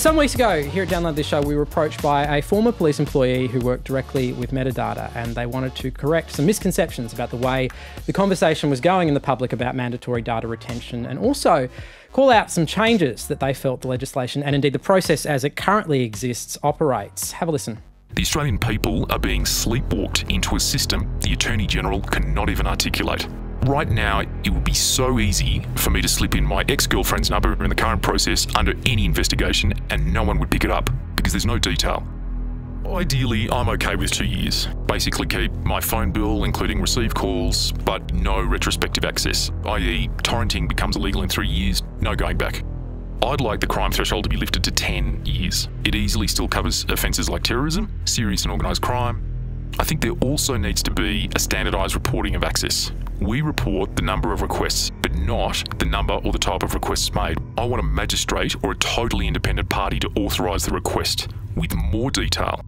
Some weeks ago, here at Download This Show, we were approached by a former police employee who worked directly with metadata, and they wanted to correct some misconceptions about the way the conversation was going in the public about mandatory data retention, and also call out some changes that they felt the legislation and indeed the process as it currently exists operates. Have a listen. The Australian people are being sleepwalked into a system the Attorney-General cannot even articulate. Right now, it would be so easy for me to slip in my ex-girlfriend's number in the current process under any investigation and no one would pick it up because there's no detail. Ideally, I'm okay with 2 years. Basically keep my phone bill, including receive calls, but no retrospective access, i.e. torrenting becomes illegal in 3 years, no going back. I'd like the crime threshold to be lifted to 10 years. It easily still covers offences like terrorism, serious and organised crime. I think there also needs to be a standardised reporting of access. We report the number of requests, but not the number or the type of requests made. I want a magistrate or a totally independent party to authorise the request with more detail.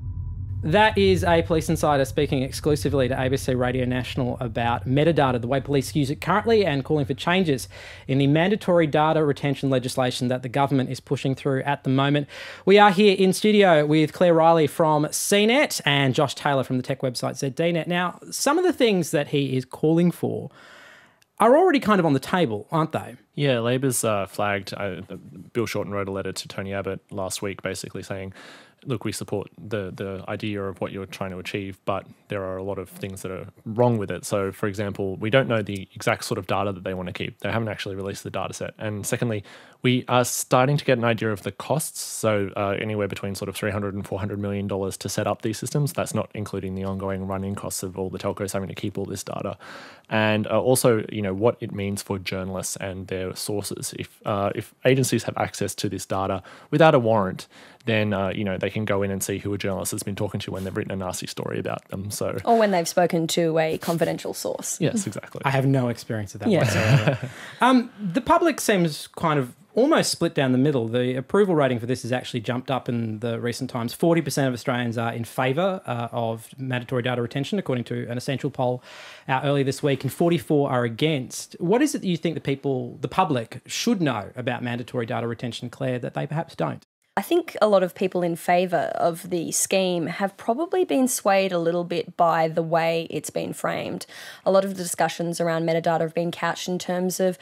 That is a police insider speaking exclusively to ABC Radio National about metadata, the way police use it currently, and calling for changes in the mandatory data retention legislation that the government is pushing through at the moment. We are here in studio with Reilly from CNet and Josh Taylor from the tech website ZDNet. Now, some of the things that he is calling for are already kind of on the table, aren't they? Yeah, Labor's flagged. Bill Shorten wrote a letter to Tony Abbott last week basically saying, look, we support the idea of what you're trying to achieve, but there are a lot of things that are wrong with it. So, for example, we don't know the exact sort of data that they want to keep. They haven't actually released the data set. And secondly, we are starting to get an idea of the costs. So anywhere between sort of $300 and $400 million to set up these systems. That's not including the ongoing running costs of all the telcos having to keep all this data. And also, you know, what it means for journalists and their sources. If agencies have access to this data without a warrant, then you know, they can go in and see who a journalist has been talking to when they've written a nasty story about them. So, or when they've spoken to a confidential source. Yes, exactly. I have no experience of that whatsoever. The public seems kind of almost split down the middle. The approval rating for this has actually jumped up in the recent times. 40% of Australians are in favour of mandatory data retention, according to an Essential poll out earlier this week, and 44% are against. What is it that you think the public should know about mandatory data retention, Claire, that they perhaps don't? I think a lot of people in favour of the scheme have probably been swayed a little bit by the way it's been framed. A lot of the discussions around metadata have been couched in terms of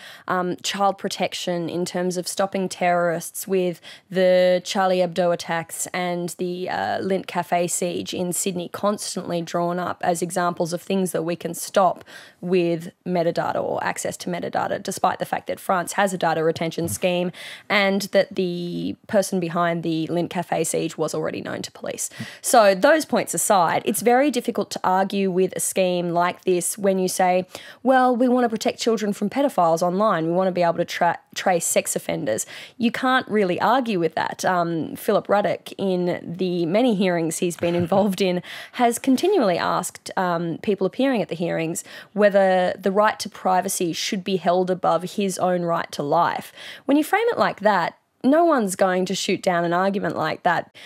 child protection, in terms of stopping terrorists, with the Charlie Hebdo attacks and the Lint Cafe siege in Sydney constantly drawn up as examples of things that we can stop with metadata or access to metadata, despite the fact that France has a data retention scheme and that the person behind the Lint Cafe siege was already known to police. So those points aside, it's very difficult to argue with a scheme like this when you say, well, we want to protect children from pedophiles online. We want to be able to trace sex offenders. You can't really argue with that. Philip Ruddock, in the many hearings he's been involved in, has continually asked people appearing at the hearings whether the right to privacy should be held above his own right to life. When you frame it like that, no one's going to shoot down an argument like that.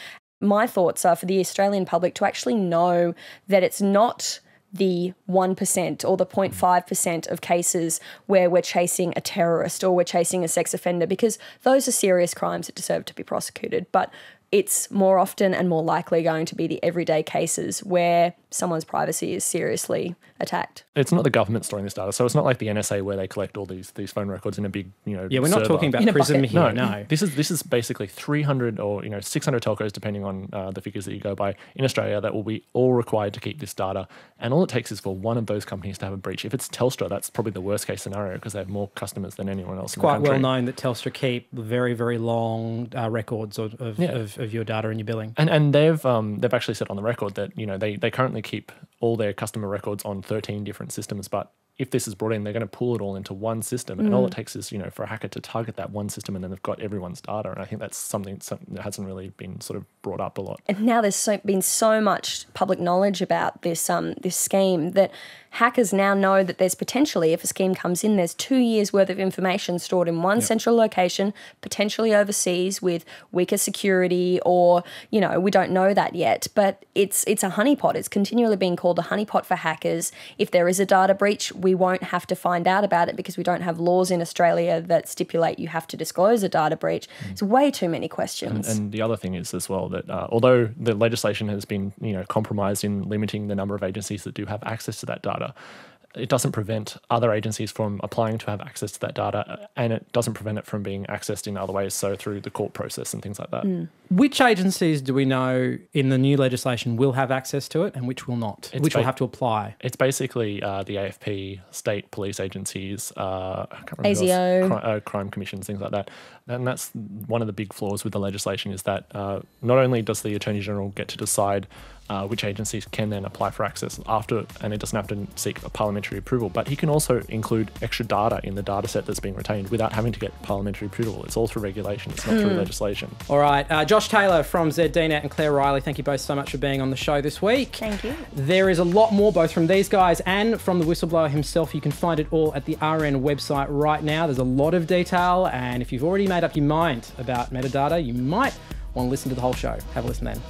My thoughts are for the Australian public to actually know that it's not the 1% or the 0.5% of cases where we're chasing a terrorist or we're chasing a sex offender, because those are serious crimes that deserve to be prosecuted. But it's more often and more likely going to be the everyday cases where someone's privacy is seriously attacked. It's not the government storing this data, so it's not like the NSA where they collect all these phone records in a big, you know, yeah, we're server. not talking about PRISM here. No. This is basically 300 or 600 telcos, depending on the figures that you go by, in Australia that will be all required to keep this data. And all it takes is for one of those companies to have a breach. If it's Telstra, that's probably the worst case scenario because they have more customers than anyone else in the country. It's quite well known that Telstra keep very, very long records of your data and your billing. And they've actually said on the record that, you know, they currently keep all their customer records on 13 different systems, but if this is brought in, they're going to pull it all into one system. And all it takes is, you know, for a hacker to target that one system and then they've got everyone's data. And I think that's something that hasn't really been sort of brought up a lot. And now there's been so much public knowledge about this this scheme that hackers now know that there's potentially, if a scheme comes in, there's 2 years worth of information stored in one central location, potentially overseas with weaker security, or, you know, we don't know that yet. But it's a honeypot. It's continually being called a honeypot for hackers. If there is a data breach, we won't have to find out about it because we don't have laws in Australia that stipulate you have to disclose a data breach. It's way too many questions. And the other thing is as well that although the legislation has been compromised in limiting the number of agencies that do have access to that data, it doesn't prevent other agencies from applying to have access to that data, and it doesn't prevent it from being accessed in other ways, so through the court process and things like that. Which agencies do we know in the new legislation will have access to it and which will not? Which will have to apply? It's basically the AFP, state police agencies, I can't remember ASIO. crime commissions, things like that. And that's one of the big flaws with the legislation, is that not only does the Attorney General get to decide which agencies can then apply for access after, and it doesn't have to seek a parliamentary approval, but he can also include extra data in the data set that's being retained without having to get parliamentary approval. It's all through regulation, it's not through legislation. All right, Josh Taylor from ZDNet and Claire Reilly, thank you both so much for being on the show this week. Thank you. There is a lot more, both from these guys and from the whistleblower himself. You can find it all at the RN website right now. There's a lot of detail, and if you've already made up your mind about metadata, you might want to listen to the whole show. Have a listen then.